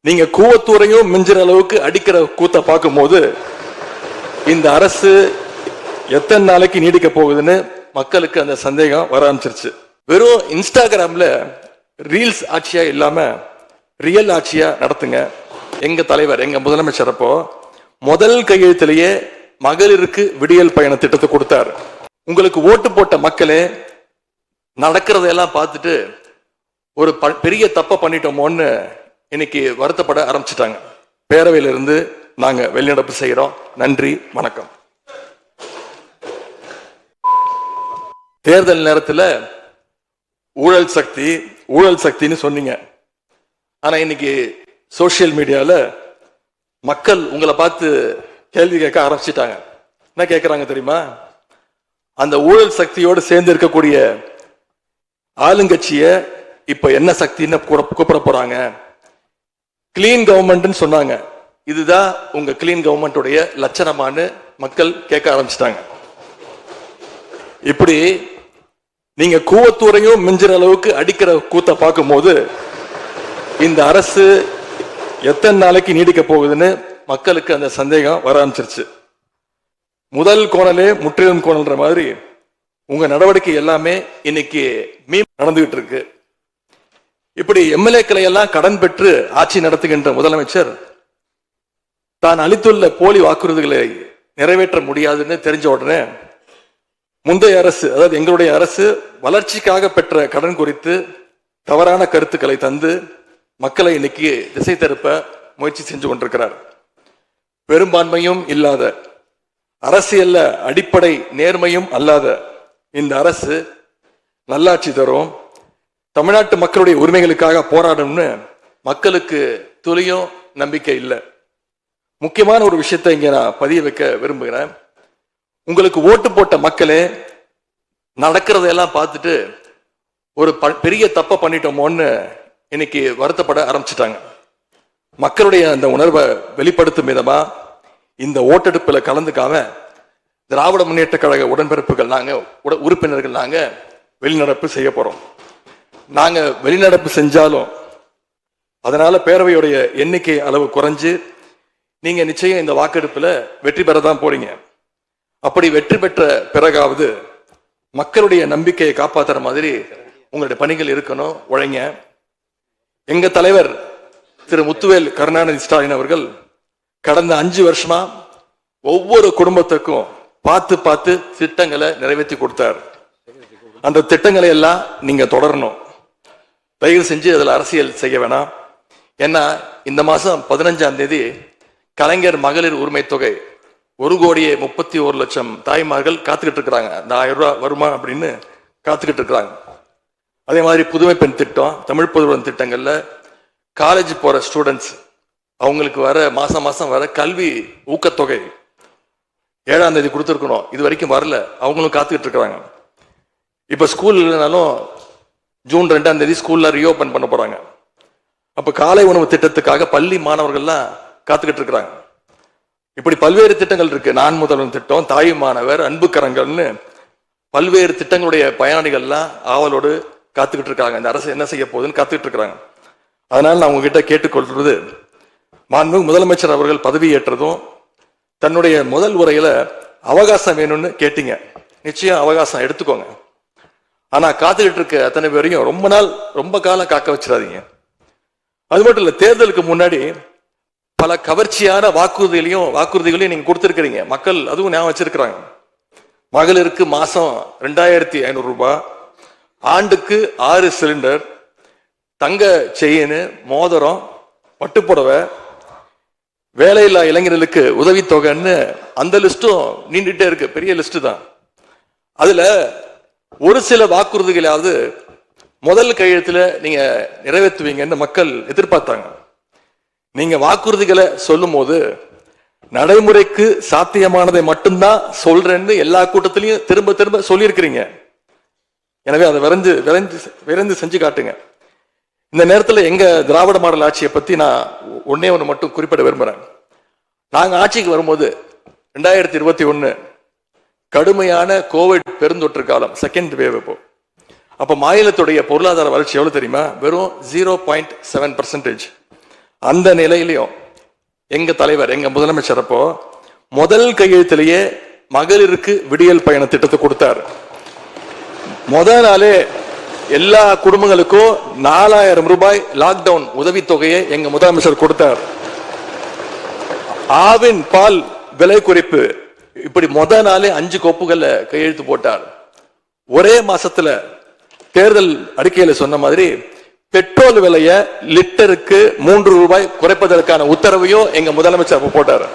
நீங்க கூவத்தூரையும் மிஞ்சிற அளவுக்கு அடிக்கிற கூத்த பார்க்கும் போது இந்த அரசு எத்தனை நாளைக்கு நீடிக்க போகுதுன்னு மக்களுக்கு அந்த சந்தேகம் வர ஆரம்பிச்சிருச்சு. வெறும் இன்ஸ்டாகிராம்ல ரீல்ஸ் ஆட்சியா இல்லாம ரியல் ஆட்சியா நடத்துங்க. எங்க தலைவர், எங்க முதலமைச்சர் அப்போ முதல் கையெழுத்திலேயே மகளிருக்கு விடியல் பயண திட்டத்தை கொடுத்தார். உங்களுக்கு ஓட்டு போட்ட மக்களே நடக்கிறதையெல்லாம் பார்த்துட்டு ஒரு பெரிய தப்ப பண்ணிட்டோமோன்னு இன்னைக்கு வருத்தப்பட ஆரம்பிச்சுட்டாங்க. பேரவையிலிருந்து நாங்க வெளிநடப்பு செய்யறோம். நன்றி, வணக்கம். தேர்தல் நேரத்தில் ஊழல் சக்தின்னு சொன்னீங்க. ஆனா இன்னைக்கு சோசியல் மீடியால மக்கள் உங்களை பார்த்து கேள்வி கேட்க ஆரம்பிச்சிட்டாங்க. என்ன கேட்கிறாங்க தெரியுமா? அந்த ஊழல் சக்தியோடு சேர்ந்து இருக்கக்கூடிய ஆளுங்கட்சிய இப்ப என்ன சக்தின்னு கூப்பிட போறாங்க. கிளீன் கவர்மெண்ட் சொன்னாங்க. இதுதான் உங்க கிளீன் கவர்மெண்ட் லட்சணமானு மக்கள் கேட்க ஆரம்பிச்சிட்டாங்க. இப்படி நீங்க கூவத்தூரையும் மிஞ்சிற அளவுக்கு அடிக்கிற கூத்த பார்க்கும் போது இந்த அரசு எத்தனை நாளைக்கு நீடிக்க போகுதுன்னு மக்களுக்கு அந்த சந்தேகம் வர ஆரம்பிச்சிருச்சு. முதல் கோணலே முற்றிலும் கோணல்ன்ற மாதிரி உங்க நடவடிக்கை எல்லாமே இன்னைக்கு நடந்துகிட்டு இருக்கு. இப்படி எம்எல்ஏக்களை எல்லாம் கடன் பெற்று ஆட்சி நடத்துகின்ற முதலமைச்சர் தான் அளித்துள்ள போலி வாக்குறுதிகளை நிறைவேற்ற முடியாதுன்னு தெரிஞ்ச உடனே முந்தைய அரசு, அதாவது எங்களுடைய அரசு வளர்ச்சிக்காக பெற்ற கடன் குறித்து தவறான கருத்துக்களை தந்து மக்களை இன்னைக்கு திசை திருப்ப முயற்சி செஞ்சு கொண்டிருக்கிறார். பெரும்பான்மையும் இல்லாத, அரசியல்ல அடிப்படை நேர்மையும் அல்லாத இந்த அரசு நல்லாட்சி தரும், தமிழ்நாட்டு மக்களுடைய உரிமைகளுக்காக போராடணும்னு மக்களுக்கு துளியும் நம்பிக்கை இல்லை. முக்கியமான ஒரு விஷயத்தை இங்க நான் பதிய வைக்க விரும்புகிறேன். உங்களுக்கு ஓட்டு போட்ட மக்களே நடக்கிறதையெல்லாம் பார்த்துட்டு ஒரு பெரிய தப்ப பண்ணிட்டோமோன்னு இன்னைக்கு வருத்தப்பட ஆரம்பிச்சுட்டாங்க. மக்களுடைய அந்த உணர்வை வெளிப்படுத்தும் விதமா இந்த ஓட்டெடுப்பில் கலந்துக்காம திராவிட முன்னேற்ற கழக உடன்பிறப்புகள் உறுப்பினர்கள் நாங்க வெளிநடப்பு செய்ய போறோம். நாங்க வெளிநடப்பு செஞ்சாலும் அதனால பேரவையுடைய எண்ணிக்கை அளவு குறைஞ்சு நீங்க நிச்சயம் இந்த வாக்கெடுப்புல வெற்றி பெறதான் போறீங்க. அப்படி வெற்றி பெற்ற பிறகாவது மக்களுடைய நம்பிக்கையை காப்பாற்றுற மாதிரி உங்களுடைய பணிகள் இருக்கணும். உழைங்க. எங்க தலைவர் திரு முத்துவேல் கருணாநிதி ஸ்டாலின் அவர்கள் கடந்த 5 வருஷமா ஒவ்வொரு குடும்பத்துக்கும் பார்த்து திட்டங்களை நிறைவேற்றி கொடுத்தார். அந்த திட்டங்களை எல்லாம் நீங்க தொடரணும். தயவு செஞ்சு அதுல அரசியல் செய்ய வேணாம். ஏன்னா இந்த மாசம் 15ஆம் தேதி கலைஞர் மகளிர் உரிமை தொகை 1,31,00,000 தாய்மார்கள் காத்துக்கிட்டு இருக்கிறாங்க. இந்த 1000 ரூபாய் வருமா அப்படின்னு காத்துக்கிட்டு இருக்கிறாங்க. அதே மாதிரி புதுமை பெண் திட்டம், தமிழ் புதுவன் திட்டங்கள்ல காலேஜ் போற ஸ்டூடெண்ட்ஸ் அவங்களுக்கு வர மாசம் வர கல்வி ஊக்கத்தொகை 7ஆம் தேதி கொடுத்துருக்கணும். இது வரைக்கும் வரல. அவங்களும் காத்துக்கிட்டு இருக்கிறாங்க. இப்ப ஸ்கூல் இல்லைனாலும் ஜூன் 2ஆம் தேதி ஸ்கூல்ல ரீஓபன் பண்ண போறாங்க. அப்ப காலை உணவு திட்டத்துக்காக பள்ளி மாணவர்கள்லாம் காத்துக்கிட்டு இருக்கிறாங்க. இப்படி பல்வேறு திட்டங்கள் இருக்கு. நான் முதல்வன் திட்டம், தாய் மாணவர், அன்பு கரங்கள்னு பல்வேறு திட்டங்களுடைய பயனாளிகள்லாம் ஆவலோடு காத்துக்கிட்டு இருக்காங்க. இந்த அரசு என்ன செய்ய போகுதுன்னு காத்துக்கிட்டு இருக்கிறாங்க. அதனால நான் உங்ககிட்ட கேட்டுக்கொள்றது, மாண்புமிகு முதலமைச்சர் அவர்கள் பதவி ஏற்றதும் தன்னுடைய முதல் உரையில அவகாசம் வேணும்னு கேட்டீங்க. நிச்சயம் அவகாசம் எடுத்துக்கோங்க. ஆனா காத்துக்கிட்டு இருக்க அத்தனை பேரையும் ரொம்ப காலம் காக்க வச்சிடாதீங்க. அது மட்டும் இல்ல, தேர்தலுக்கு முன்னாடி பல கவர்ச்சியான வாக்குறுதிகளையும் நீங்க கொடுத்திருக்கிறீங்க. மக்கள் அதுவும் ஞாபகம் வச்சிருக்கிறாங்க. மகளிருக்கு மாசம் 2,500 ரூபாய், ஆண்டுக்கு 6 சிலிண்டர், தங்க செயின், மோதிரம், பட்டுப்புடவை, வேலையில்லா இளைஞர்களுக்கு உதவித்தொகைன்னு அந்த லிஸ்டும் நீண்டுட்டே இருக்கு. பெரிய லிஸ்ட் தான். அதுல ஒரு சில வாக்குறுதிகளாவது முதல் கையெழுத்துல நீங்க நிறைவேற்றுவீங்கன்னு மக்கள் எதிர்பார்த்தாங்க. நீங்க வாக்குறுதிகளை சொல்லும் போது நடைமுறைக்கு சாத்தியமானதை மட்டும்தான் சொல்றேன்னு எல்லா கூட்டத்திலையும் திரும்ப சொல்லியிருக்கிறீங்க. எனவே அதை விரைந்து செஞ்சு காட்டுங்க. இந்த நேரத்தில் எங்க திராவிட மாடல் ஆட்சியை பத்தி நான் ஒன்னே ஒன்று மட்டும் குறிப்பிட விரும்புறேன். நாங்க ஆட்சிக்கு வரும்போது 2021 கடுமையான கோவிட் பெருந்தொற்று காலம், செகண்ட் வேவ். அப்ப மாநிலத்துடைய பொருளாதார வளர்ச்சி எவ்வளவு தெரியுமா? வெறும் 0.7%. அந்த நிலையிலையும் எங்க தலைவர், எங்க முதலமைச்சர் அப்போ முதல் கையெழுத்திலேயே மகளிருக்கு விடியல் பயண திட்டத்தை கொடுத்தார். முதல் நாளே எல்லா குடும்பங்களுக்கும் 4000 ரூபாய் லாக்டவுன் உதவித்தொகையை எங்க முதலமைச்சர் கொடுத்தார். ஆவின் பால் விலை குறைப்பு, இப்படி முதல் நாளே 5 கோப்புகள்ல கையெழுத்து போட்டார். ஒரே மாசத்துல தேர்தல் அறிக்கையில சொன்ன மாதிரி பெட்ரோல் விலைய லிட்டருக்கு 3 ரூபாய் குறைப்பதற்கான உத்தரவையும் எங்க முதலமைச்சர் போட்டார்.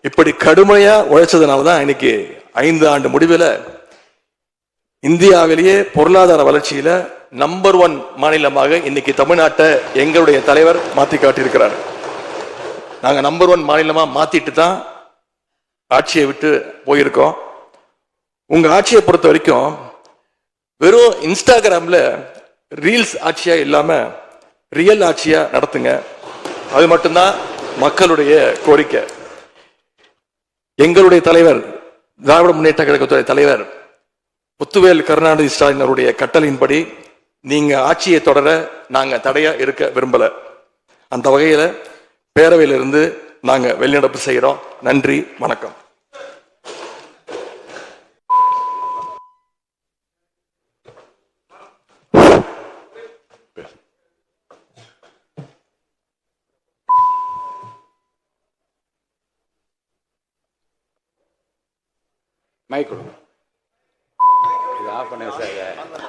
இப்படி கடுமையா உழைச்சதுனாலதான் இன்னைக்கு 5 ஆண்டு முடிவில் இந்தியாவிலேயே பொருளாதார வளர்ச்சியில நம்பர் 1 மாநிலமாக இன்னைக்கு தமிழ்நாட்டை எங்களுடைய தலைவர் மாத்தி காட்டியிருக்கிறார். நாங்க நம்பர் 1 மாநிலமா மாத்திட்டு தான் ஆட்சியை விட்டு போயிருக்கோம். உங்க ஆட்சியை பொறுத்த வரைக்கும் வெறும் இன்ஸ்டாகிராம்ல ரீல்ஸ் ஆட்சியா இல்லாம ரியல் ஆட்சியா நடத்துங்க. அது மட்டும்தான் மக்களுடைய கோரிக்கை. எங்களுடைய தலைவர், திராவிட முன்னேற்ற கழகத்துடைய தலைவர் முத்துவேல் கருணாநிதி ஸ்டாலின் அவருடைய கட்டளையின்படி நீங்க ஆட்சியை தொடர நாங்க தடையா இருக்க விரும்பல. அந்த வகையில பேரவையிலிருந்து நாங்க வெளிநடப்பு செய்யறோம். நன்றி, வணக்கம். மைக் கொடுங்க. இது ஆஃப் பண்ண சார்.